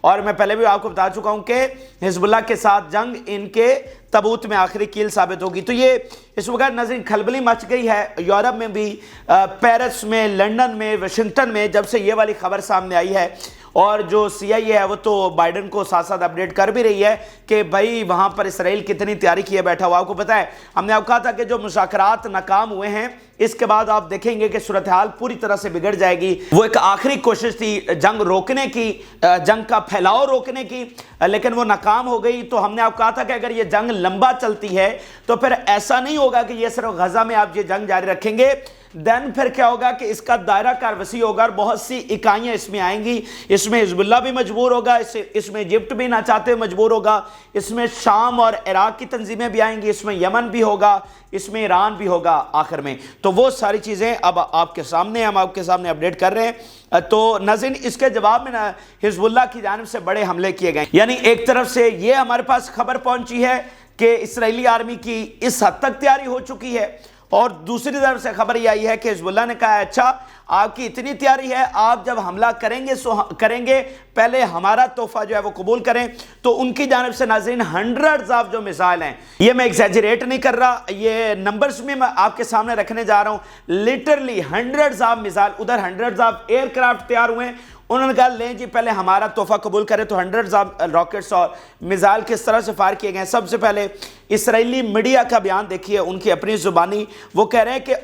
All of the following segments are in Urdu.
اور میں پہلے بھی آپ کو بتا چکا ہوں کہ حزب اللہ کے ساتھ جنگ ان کے تبوت میں آخری کیل ثابت ہوگی۔ تو یہ اس وقت ناظرین کھلبلی مچ گئی ہے یورپ میں بھی، پیرس میں، لنڈن میں، واشنگٹن میں، جب سے یہ والی خبر سامنے آئی ہے۔ اور جو سی آئی اے ہے وہ تو بائیڈن کو ساتھ ساتھ اپڈیٹ کر بھی رہی ہے کہ بھائی وہاں پر اسرائیل کتنی تیاری کیے بیٹھا ہوا۔ آپ کو پتہ ہے ہم نے آپ کو کہا تھا کہ جو مذاکرات ناکام ہوئے ہیں اس کے بعد آپ دیکھیں گے کہ صورتحال پوری طرح سے بگڑ جائے گی۔ وہ ایک آخری کوشش تھی جنگ روکنے کی، جنگ کا پھیلاؤ روکنے کی، لیکن وہ ناکام ہو گئی۔ تو ہم نے آپ کو کہا تھا کہ اگر یہ جنگ لمبا چلتی ہے تو پھر ایسا نہیں ہوگا کہ یہ صرف غزہ میں آپ یہ جنگ جاری رکھیں گے، دین پھر کیا ہوگا کہ اس کا دائرہ کار وسیع ہوگا اور بہت سی اکائیاں اس میں آئیں گی۔ اس میں حزب اللہ بھی مجبور ہوگا، اس میں ایجپٹ بھی نہ چاہتے مجبور ہوگا، اس میں شام اور عراق کی تنظیمیں بھی آئیں گی، اس میں یمن بھی ہوگا، اس میں ایران بھی ہوگا آخر میں۔ تو وہ ساری چیزیں اب آپ کے سامنے ہم آپ کے سامنے اپڈیٹ کر رہے ہیں۔ تو ناظرین اس کے جواب میں حزب اللہ کی جانب سے بڑے حملے کیے گئے، یعنی ایک طرف سے یہ ہمارے پاس خبر پہنچی ہے کہ اسرائیلی آرمی کی اس حد تک تیاری ہو چکی ہے، اور دوسری طرف سے خبر یہ آئی ہے کہ حزب اللہ نے کہا ہے اچھا آپ کی اتنی تیاری ہے، آپ جب حملہ کریں گے پہلے ہمارا تحفہ جو ہے وہ قبول کریں۔ تو ان کی جانب سے ناظرین ہنڈریڈز آف جو میزائل ہیں، یہ میں ایگزیجریٹ نہیں کر رہا، یہ نمبرز میں آپ کے سامنے رکھنے جا رہا ہوں، لٹرلی ہنڈریڈز آف میزائل، ادھر ہنڈریڈز آف ایئر کرافٹ تیار ہوئے ہیں۔ انہوں نے کہا لیں جی پہلے ہمارا تحفہ قبول کرے۔ تو ہنڈریڈز آف راکٹس اور میزائل کس طرح سے فائر کیے گئے ہیں۔ سب سے پہلے اسرائیلی میڈیا کا بیان دیکھیے، ان کی اپنی زبانی، وہ کہہ رہے ہیں کہ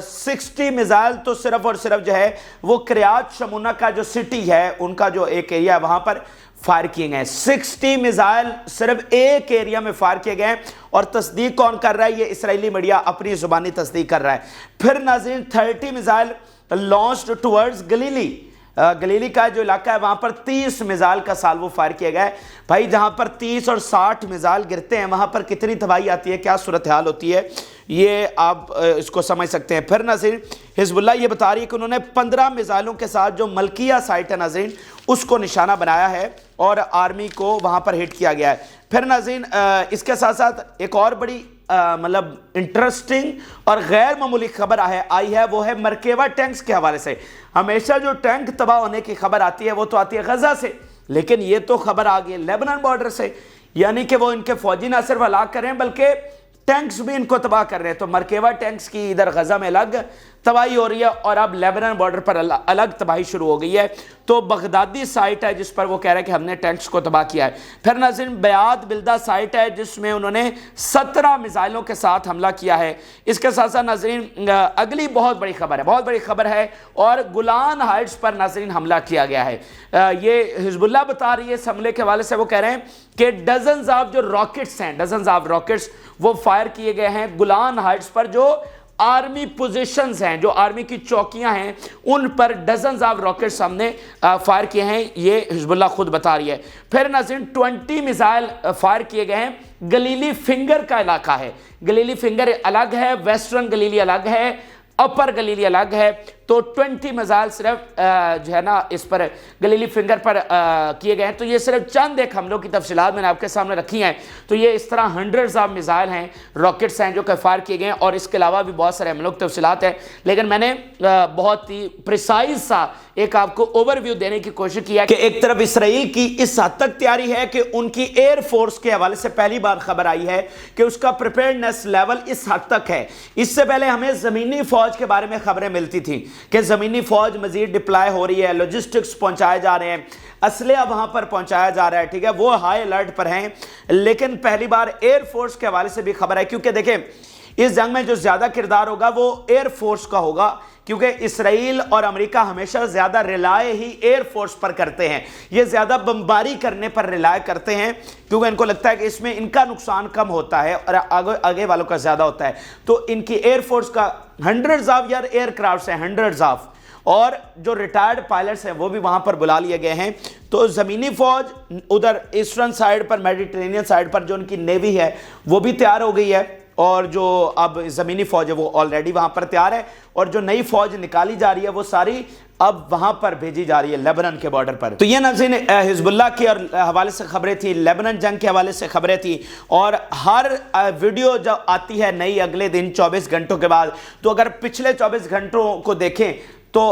60 میزائل تو صرف اور صرف جو ہے وہ کریات شمونہ کا جو سٹی ہے ان کا جو ایک ایریا ہے وہاں پر فائر کیے گئے ہیں۔ 60 میزائل صرف ایک ایریا میں فائر کیے گئے ہیں، اور تصدیق کون کر رہا ہے؟ یہ اسرائیلی میڈیا اپنی زبانی تصدیق کر رہا ہے۔ پھر ناظرین 30 missile launched towards Galilee, Galilee کا جو علاقہ ہے وہاں پر 30 میزائل کا سالوو فائر کیا گیا ہے۔ بھائی جہاں پر 30 اور 60 میزائل گرتے ہیں وہاں پر کتنی تباہی آتی ہے، کیا صورتحال ہوتی ہے، یہ آپ اس کو سمجھ سکتے ہیں۔ پھر ناظرین حزب اللہ یہ بتا رہی ہے کہ انہوں نے 15 میزائلوں کے ساتھ جو ملکیہ سائٹ ہے ناظرین اس کو نشانہ بنایا ہے اور آرمی کو وہاں پر ہٹ کیا گیا ہے۔ پھر ناظرین اس کے ساتھ ساتھ ایک اور بڑی مطلب انٹرسٹنگ اور غیر معمولی خبر آئی ہے، وہ ہے مرکیوا ٹینکس کے حوالے سے۔ ہمیشہ جو ٹینک تباہ ہونے کی خبر آتی ہے وہ تو آتی ہے غزہ سے، لیکن یہ تو خبر آ گئی لیبنان بارڈر سے، یعنی کہ وہ ان کے فوجی نہ صرف ہلاک کر رہے ہیں بلکہ ٹینکس بھی ان کو تباہ کر رہے ہیں۔ تو مرکیوا ٹینکس کی ادھر غزہ میں الگ تباہی ہو رہی ہے اور اب لیبنان بارڈر پر الگ تباہی شروع ہو گئی ہے۔ تو بغدادی سائٹ ہے جس پر وہ کہہ رہے ہیں کہ ہم نے ٹینکس کو تباہ کیا ہے۔ پھر ناظرین بیات بلدہ سائٹ ہے جس میں انہوں نے 17 میزائلوں کے ساتھ حملہ کیا ہے۔ اس کے ساتھ ساتھ ناظرین اگلی بہت بڑی خبر ہے اور گولان ہائٹس پر ناظرین حملہ کیا گیا ہے۔ یہ حزب اللہ بتا رہی ہے اس حملے کے حوالے سے، وہ کہہ رہے ہیں کہ ڈزنز آف جو راکٹس ہیں، ڈزنز آف راکٹس وہ فائر کیے گئے ہیں گولان ہائٹس پر، جو آرمی پوزیشنز ہیں، جو آرمی کی چوکیاں ہیں ان پر ڈزنز آف راکٹس ہم نے فائر کیے ہیں، یہ حزب اللہ خود بتا رہی ہے۔ پھر ناظرین 20 میزائل فائر کیے گئے ہیں۔ گلیلی فنگر کا علاقہ ہے، گلیلی فنگر الگ ہے، ویسٹرن گلیلی الگ ہے، اپر گلیلی الگ ہے۔ تو 20 میزائل صرف جو ہے نا اس پر گلیلی فنگر پر کیے گئے ہیں۔ تو یہ صرف چند ایک حملوں کی تفصیلات میں نے آپ کے سامنے رکھی ہیں۔ تو یہ اس طرح ہنڈریڈز آف میزائل ہیں، راکٹس ہیں جو کہ فائر کیے گئے ہیں، اور اس کے علاوہ بھی بہت سارے حملوں کی تفصیلات ہیں، لیکن میں نے بہت ہی پریسائز سا ایک آپ کو اوور ویو دینے کی کوشش کیا کہ ایک طرف اسرائیل کی اس حد تک تیاری ہے کہ ان کی ایئر فورس کے حوالے سے پہلی بار خبر آئی ہے کہ اس کا پریپیئرنس لیول اس حد تک ہے۔ اس سے پہلے ہمیں زمینی فوج کے بارے میں خبریں ملتی تھیں کہ زمینی فوج مزید ڈپلائے ہو رہی ہے، لاجسٹکس پہنچائے جا رہے ہیں، اسلحہ وہاں پر پہنچایا جا رہا ہے، ٹھیک ہے، وہ ہائی الرٹ پر ہیں۔ لیکن پہلی بار ایئر فورس کے حوالے سے بھی خبر ہے، کیونکہ دیکھیں اس جنگ میں جو زیادہ کردار ہوگا وہ ایئر فورس کا ہوگا، کیونکہ اسرائیل اور امریکہ ہمیشہ زیادہ ریلائے ہی ایئر فورس پر کرتے ہیں، یہ زیادہ بمباری کرنے پر ریلائے کرتے ہیں، کیونکہ ان کو لگتا ہے کہ اس میں ان کا نقصان کم ہوتا ہے اور آگے والوں کا زیادہ ہوتا ہے۔ تو ان کی ایئر فورس کا ہنڈریڈز آف ایئر کرافٹس ہیں، ہنڈریڈز آف، اور جو ریٹائرڈ پائلٹس ہیں وہ بھی وہاں پر بلا لیے گئے ہیں۔ تو زمینی فوج ادھر ایسٹرن سائیڈ پر، میڈیٹرینین سائیڈ پر جو ان کی نیوی ہے وہ بھی تیار ہو گئی ہے، اور جو اب زمینی فوج ہے وہ آلریڈی وہاں پر تیار ہے، اور جو نئی فوج نکالی جا رہی ہے وہ ساری اب وہاں پر بھیجی جا رہی ہے لیبنان کے بارڈر پر۔ تو یہ ناظرین حزب اللہ کے حوالے سے خبریں تھیں، لیبنان جنگ کے حوالے سے خبریں تھیں، اور ہر ویڈیو جب آتی ہے نئی اگلے دن 24 گھنٹوں کے بعد، تو اگر پچھلے 24 گھنٹوں کو دیکھیں تو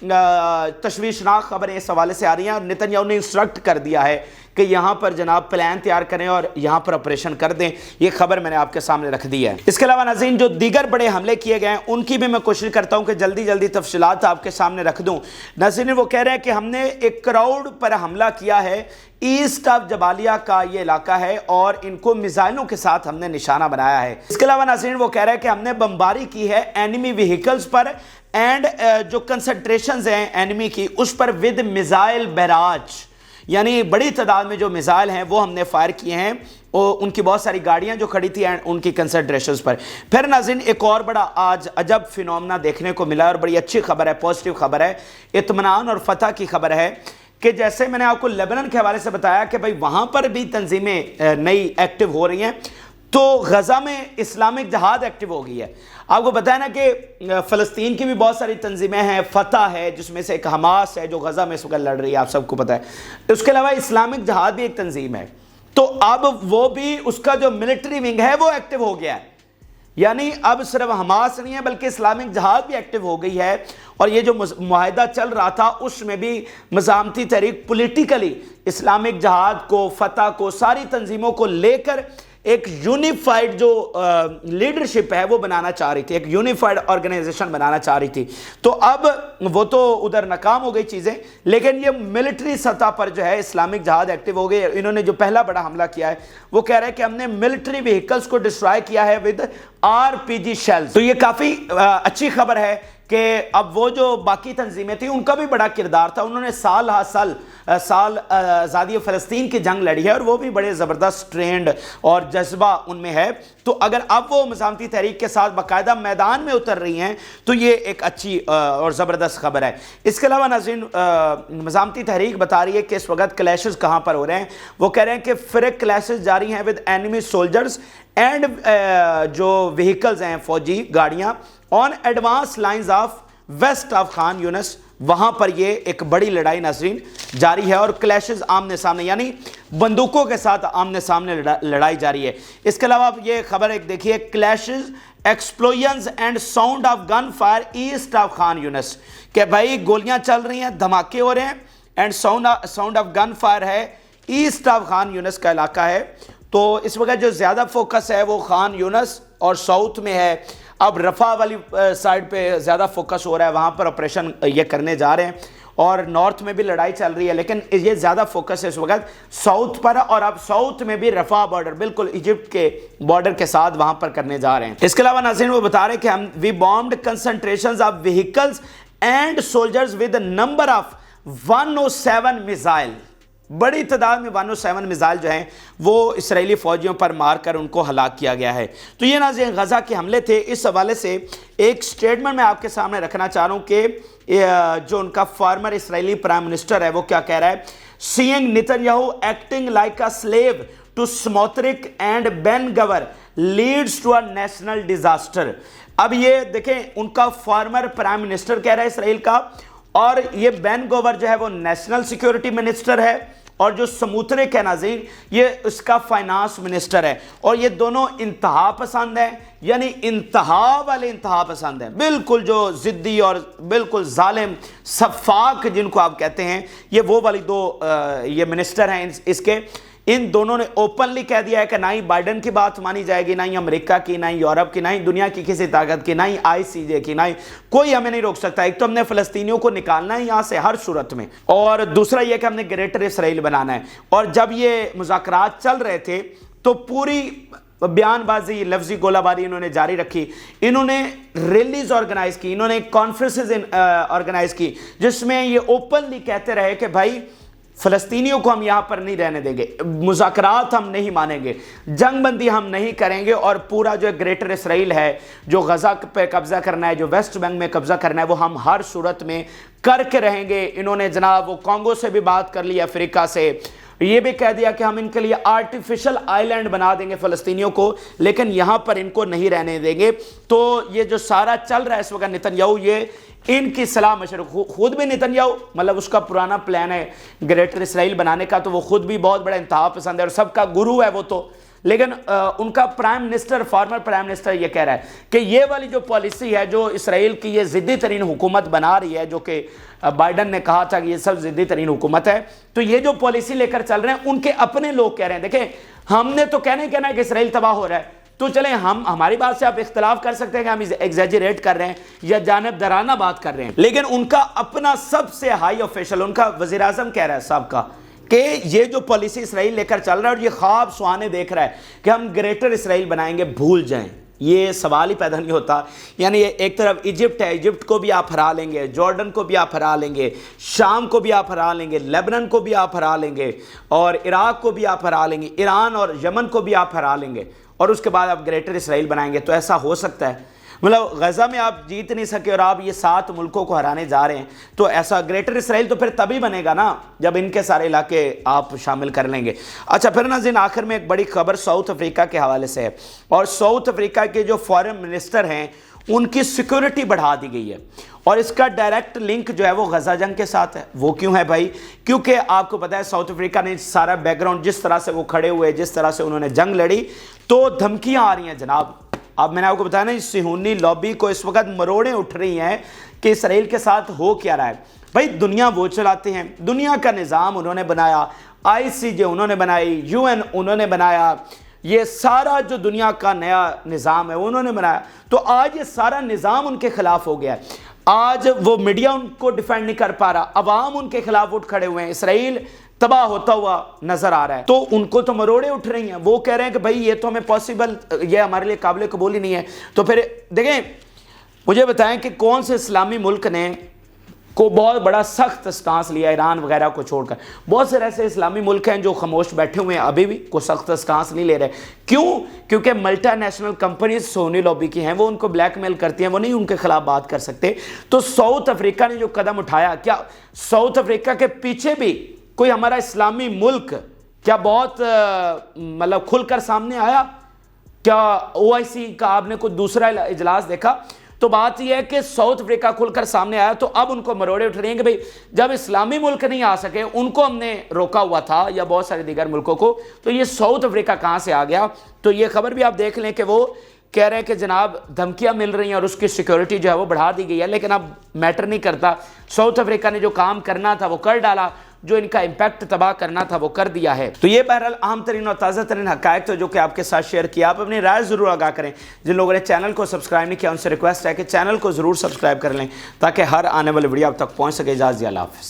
تشویشناک خبریں اس حوالے سے آ رہی ہیں اور نتنیاہو نے انسٹرکٹ کر دیا ہے کہ یہاں پر جناب پلان تیار کریں اور یہاں پر آپریشن کر دیں. یہ خبر میں نے آپ کے سامنے رکھ دی ہے. اس کے علاوہ ناظرین جو دیگر بڑے حملے کیے گئے ہیں ان کی بھی میں کوشش کرتا ہوں کہ جلدی جلدی تفصیلات آپ کے سامنے رکھ دوں. ناظرین وہ کہہ رہے ہیں کہ ہم نے ایک کراؤڈ پر حملہ کیا ہے, ایسٹ آف جبالیہ کا یہ علاقہ ہے, اور ان کو میزائلوں کے ساتھ ہم نے نشانہ بنایا ہے. اس کے علاوہ ناظرین وہ کہہ رہے ہیں کہ ہم نے بمباری کی ہے اینیمی وہیکلز پر اینڈ جو کنسنٹریشنز ہیں اینیمی کی اس پر ود میزائل بیراج, یعنی بڑی تعداد میں جو میزائل ہیں وہ ہم نے فائر کیے ہیں, اور ان کی بہت ساری گاڑیاں جو کھڑی تھی ان کی کنسنٹریشنز پر. پھر ناظرین ایک اور بڑا آج عجب فینومنا دیکھنے کو ملا اور بڑی اچھی خبر ہے, پازیٹیو خبر ہے, اطمینان اور فتح کی خبر ہے کہ جیسے میں نے آپ کو لیبنان کے حوالے سے بتایا کہ بھائی وہاں پر بھی تنظیمیں نئی ایکٹیو ہو رہی ہیں, تو غزہ میں اسلامک جہاد ایکٹیو ہو گئی ہے. آپ کو بتایا نا کہ فلسطین کی بھی بہت ساری تنظیمیں ہیں, فتح ہے جس میں سے ایک حماس ہے جو غزہ میں اس وقت لڑ رہی ہے, آپ سب کو پتہ ہے. اس کے علاوہ اسلامک جہاد بھی ایک تنظیم ہے, تو اب وہ بھی اس کا جو ملٹری ونگ ہے وہ ایکٹیو ہو گیا ہے. یعنی اب صرف حماس نہیں ہے بلکہ اسلامک جہاد بھی ایکٹیو ہو گئی ہے. اور یہ جو معاہدہ چل رہا تھا اس میں بھی مزاحمتی تحریک پولیٹیکلی اسلامک جہاد کو, فتح کو, ساری تنظیموں کو لے کر ایک یونیفائیڈ جو لیڈرشپ ہے وہ بنانا چاہ رہی تھی, ایک یونیفائیڈ آرگنائزیشن بنانا چاہ رہی تھی. تو اب وہ تو ادھر ناکام ہو گئی چیزیں, لیکن یہ ملٹری سطح پر جو ہے اسلامک جہاد ایکٹیو ہو گئی. انہوں نے جو پہلا بڑا حملہ کیا ہے وہ کہہ رہے ہیں کہ ہم نے ملٹری وہیکلز کو ڈسٹرائے کیا ہے ود RPG شیلز. تو یہ کافی اچھی خبر ہے کہ اب وہ جو باقی تنظیمیں تھیں ان کا بھی بڑا کردار تھا, انہوں نے سال ہا سال آزادی فلسطین کی جنگ لڑی ہے اور وہ بھی بڑے زبردست ٹرینڈ اور جذبہ ان میں ہے. تو اگر اب وہ مزاحمتی تحریک کے ساتھ باقاعدہ میدان میں اتر رہی ہیں تو یہ ایک اچھی اور زبردست خبر ہے. اس کے علاوہ ناظرین مزاحمتی تحریک بتا رہی ہے کہ اس وقت کلیشز کہاں پر ہو رہے ہیں. وہ کہہ رہے ہیں کہ فرق کلیشز جاری ہیں ود اینیمی سولجرز اینڈ جو وہیکلز ہیں فوجی گاڑیاں on advance lines of west of Khan Younis, وہاں پر یہ ایک بڑی لڑائی ناظرین جاری ہے اور کلیشز آمنے سامنے یعنی بندوقوں کے ساتھ آمنے سامنے لڑائی جاری ہے. اس کے علاوہ یہ خبر ایک دیکھیے, clashes explosions and sound of gun fire east of Khan Younis, کہ بھائی گولیاں چل رہی ہیں, دھماکے ہو رہے ہیں, and sound of gun fire ہے, ایسٹ آف خان یونس کا علاقہ ہے. تو اس وقت جو زیادہ فوکس ہے وہ خان یونس اور ساؤتھ میں ہے. اب رفح والی سائڈ پہ زیادہ فوکس ہو رہا ہے, وہاں پر آپریشن یہ کرنے جا رہے ہیں, اور نارتھ میں بھی لڑائی چل رہی ہے, لیکن یہ زیادہ فوکس ہے اس وقت ساؤتھ پر, اور اب ساؤتھ میں بھی رفح بارڈر بالکل ایجپٹ کے بارڈر کے ساتھ وہاں پر کرنے جا رہے ہیں. اس کے علاوہ ناظرین وہ بتا رہے ہیں کہ ہم we bombed concentrations of vehicles and soldiers with number of 107 missile, بڑی تعداد میں 107 میزائل جو ہیں وہ اسرائیلی فوجیوں پر مار کر ان کو ہلاک کیا گیا ہے. تو یہ ناظرین غزہ کے حملے تھے. اس حوالے سے ایک سٹیٹمنٹ میں آپ کے سامنے رکھنا چاہ رہا ہوں کہ جو ان کا فارمر اسرائیلی پرائم منسٹر ہے وہ کیا کہہ رہا ہے. Seeing Netanyahu acting like a slave to Smotrich and Ben Gvir leads to a national disaster. اب یہ دیکھیں ان کا فارمر پرائم منسٹر کہہ رہا ہے اسرائیل کا, اور یہ بین گوور جو ہے وہ نیشنل سیکیورٹی منسٹر ہے, اور جو سموترک ہے ناظرین یہ اس کا فائنانس منسٹر ہے, اور یہ دونوں انتہا پسند ہیں, یعنی انتہا والے انتہا پسند ہیں, بالکل جو ضدی اور بالکل ظالم سفاک جن کو آپ کہتے ہیں, یہ وہ والی دو یہ منسٹر ہیں اس کے. ان دونوں نے اوپنلی کہہ دیا ہے کہ نہ ہی بائیڈن کی بات مانی جائے گی, نہ ہی امریکہ کی, نہ ہی یورپ کی, نہ ہی دنیا کی کسی طاقت کی, نہ ہی ICJ کی, نہ ہی کوئی ہمیں نہیں روک سکتا. ایک تو ہم نے فلسطینیوں کو نکالنا ہے یہاں سے ہر صورت میں, اور دوسرا یہ کہ ہم نے گریٹر اسرائیل بنانا ہے. اور جب یہ مذاکرات چل رہے تھے تو پوری بیان بازی لفظی گولہ باری انہوں نے جاری رکھی. انہوں نے ریلیز آرگنائز کی, انہوں نے کانفرنسز آرگنائز کی جس میں یہ اوپنلی کہتے رہے کہ بھائی فلسطینیوں کو ہم یہاں پر نہیں رہنے دیں گے, مذاکرات ہم نہیں مانیں گے, جنگ بندی ہم نہیں کریں گے, اور پورا جو گریٹر اسرائیل ہے جو غزہ پہ قبضہ کرنا ہے, جو ویسٹ بینک میں قبضہ کرنا ہے, وہ ہم ہر صورت میں کر کے رہیں گے. انہوں نے جناب وہ کانگو سے بھی بات کر لی, افریقہ سے, یہ بھی کہہ دیا کہ ہم ان کے لیے آرٹیفیشل آئی لینڈ بنا دیں گے فلسطینیوں کو, لیکن یہاں پر ان کو نہیں رہنے دیں گے. تو یہ جو سارا چل رہا ہے اس وقت نیتنیاہو, یہ ان کی صلاح مشورہ, خود بھی نیتنیاہو مطلب اس کا پرانا پلان ہے گریٹر اسرائیل بنانے کا, تو وہ خود بھی بہت بڑا انتہا پسند ہے اور سب کا گرو ہے وہ, تو لیکن ان کا prime minister, former prime minister یہ کہہ رہا ہے کہ یہ والی جو پالیسی ہے جو اسرائیل کی یہ ضدی ترین حکومت بنا رہی ہے، جو کہ بائیڈن نے کہا تھا کہ یہ سب ضدی ترین حکومت ہے، تو یہ جو پالیسی لے کر چل رہے ہیں ان کے اپنے لوگ کہہ رہے ہیں دیکھیں ہم نے تو کہنا ہے کہ اسرائیل تباہ ہو رہا ہے، تو چلیں ہماری بات سے آپ اختلاف کر سکتے ہیں کہ ہم ایگزیجریٹ کر رہے ہیں یا جانبدارانہ بات کر رہے ہیں، لیکن ان کا اپنا سب سے ہائی آفیشل، ان کا وزیر اعظم کہہ رہا ہے صاحب کا کہ یہ جو پالیسی اسرائیل لے کر چل رہا ہے اور یہ خواب سہانے دیکھ رہا ہے کہ ہم گریٹر اسرائیل بنائیں گے، بھول جائیں، یہ سوال ہی پیدا نہیں ہوتا۔ یعنی ایک طرف ایجپٹ ہے، ایجپٹ کو بھی آپ ہرا لیں گے، جارڈن کو بھی آپ ہرا لیں گے، شام کو بھی آپ ہرا لیں گے، لیبنان کو بھی آپ ہرا لیں گے، اور عراق کو بھی آپ ہرا لیں گے، ایران اور یمن کو بھی آپ ہرا لیں گے، اور اس کے بعد آپ گریٹر اسرائیل بنائیں گے، تو ایسا ہو سکتا ہے؟ مطلب غزہ میں آپ جیت نہیں سکے اور آپ یہ 7 ملکوں کو ہرانے جا رہے ہیں، تو ایسا گریٹر اسرائیل تو پھر تبھی بنے گا نا جب ان کے سارے علاقے آپ شامل کر لیں گے۔ اچھا پھر ناظرین آخر میں ایک بڑی خبر ساؤتھ افریقہ کے حوالے سے ہے، اور ساؤتھ افریقہ کے جو فارن منسٹر ہیں ان کی سیکیورٹی بڑھا دی گئی ہے، اور اس کا ڈائریکٹ لنک جو ہے وہ غزہ جنگ کے ساتھ ہے۔ وہ کیوں ہے بھائی؟ کیونکہ آپ کو پتا ہے ساؤتھ افریقہ نے سارا بیک گراؤنڈ، جس طرح سے وہ کھڑے ہوئے، جس طرح سے انہوں نے جنگ لڑی، تو دھمکیاں آ رہی ہیں جناب۔ اب میں نے آپ کو بتایا نا اس صہیونی لابی کو اس وقت مروڑیں اٹھ رہی ہیں کہ اسرائیل کے ساتھ ہو کیا رہا ہے۔ بھائی دنیا وہ چلاتے ہیں، دنیا کا نظام انہوں نے بنایا، ICJ انہوں نے بنائی، UN انہوں نے بنایا، یہ سارا جو دنیا کا نیا نظام ہے انہوں نے بنایا، تو آج یہ سارا نظام ان کے خلاف ہو گیا ہے۔ آج وہ میڈیا ان کو ڈیفینڈ نہیں کر پا رہا، عوام ان کے خلاف اٹھ کھڑے ہوئے ہیں، اسرائیل تباہ ہوتا ہوا نظر آ رہا ہے، تو ان کو تو مروڑے اٹھ رہی ہیں۔ وہ کہہ رہے ہیں کہ بھائی یہ تو ہمیں پاسبل، یہ ہمارے لیے قابل قبول ہی نہیں ہے۔ تو پھر دیکھیں مجھے بتائیں کہ کون سے اسلامی ملک نے کو بہت بڑا سخت سٹانس لیا ایران وغیرہ کو چھوڑ کر؟ بہت سے ایسے اسلامی ملک ہیں جو خاموش بیٹھے ہوئے ہیں، ابھی بھی کوئی سخت سٹانس نہیں لے رہے۔ کیوں؟ کیونکہ ملٹی نیشنل کمپنیز سونی لابی کی ہیں، وہ ان کو بلیک میل کرتی ہیں، وہ نہیں ان کے خلاف بات کر سکتے۔ تو ساؤتھ افریقہ نے جو قدم اٹھایا، کیا ساؤتھ افریقہ کے پیچھے بھی کوئی ہمارا اسلامی ملک کیا بہت مطلب کھل کر سامنے آیا؟ کیا OIC کا آپ نے کوئی دوسرا اجلاس دیکھا؟ تو بات یہ ہے کہ ساؤتھ افریقہ کھل کر سامنے آیا، تو اب ان کو مروڑے اٹھ رہے ہیں کہ بھئی جب اسلامی ملک نہیں آ سکے، ان کو ہم نے روکا ہوا تھا یا بہت سارے دیگر ملکوں کو، تو یہ ساؤتھ افریقہ کہاں سے آ گیا؟ تو یہ خبر بھی آپ دیکھ لیں کہ وہ کہہ رہے ہیں کہ جناب دھمکیاں مل رہی ہیں اور اس کی سیکیورٹی جو ہے وہ بڑھا دی گئی ہے، لیکن اب میٹر نہیں کرتا۔ ساؤتھ افریقہ نے جو کام کرنا تھا وہ کر ڈالا، جو ان کا امپیکٹ تباہ کرنا تھا وہ کر دیا ہے۔ تو یہ بہرحال اہم ترین اور تازہ ترین حقائق تو جو کہ آپ کے ساتھ شیئر کیا۔ آپ اپنی رائے ضرور آگاہ کریں۔ جن لوگوں نے چینل کو سبسکرائب نہیں کیا ان سے ریکویسٹ ہے کہ چینل کو ضرور سبسکرائب کر لیں تاکہ ہر آنے والی ویڈیو آپ تک پہنچ سکے۔ اجازت دیجیے، اللہ حافظ۔